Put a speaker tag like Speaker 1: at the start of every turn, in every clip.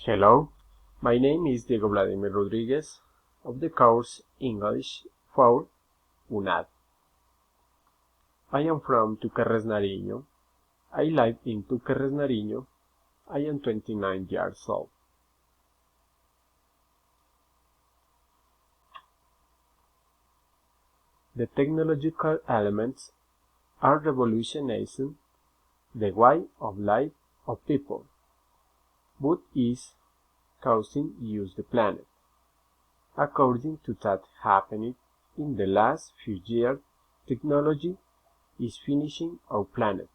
Speaker 1: Hello, my name is Diego Vladimir Rodriguez of the course English for UNAD. I am from Tuquerres, Nariño. I live in Tuquerres, Nariño. I am 29 years old. The technological elements are revolutionizing the way of life of people, but is causing use the planet. According to that happening in the last few years, technology is finishing our planet.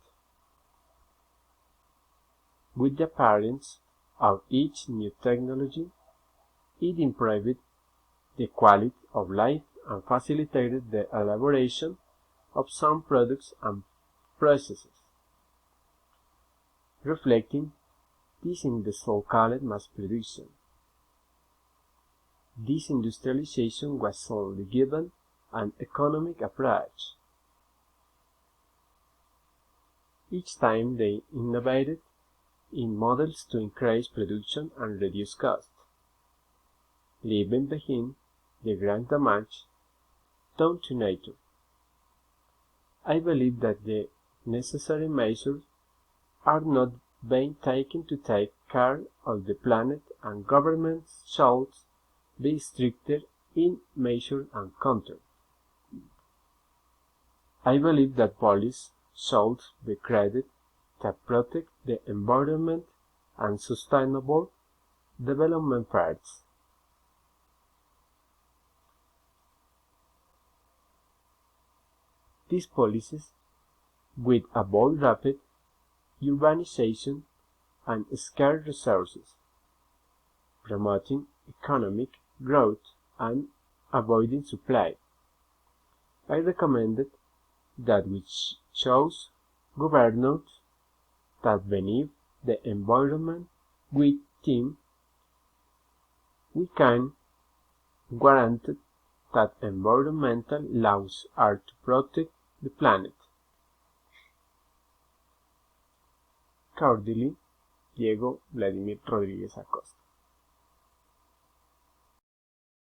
Speaker 1: With the appearance of each new technology, it improved the quality of life and facilitated the elaboration of some products and processes. Reflecting this in the so-called mass production. This industrialization was only given an economic approach. Each time they innovated in models to increase production and reduce cost, leaving behind the grand damage done to nature. I believe that the necessary measures are not being taken to take care of the planet, and governments should be stricter in measure and control. I believe that police should be created to protect the environment and sustainable development paths. These policies would avoid rapid urbanization and scarce resources, promoting economic growth and avoiding supply. I recommended that we chose governments that benefit the environment with team. We can guarantee that environmental laws are to protect the planet. Cordially, Diego Vladimir Rodriguez Acosta.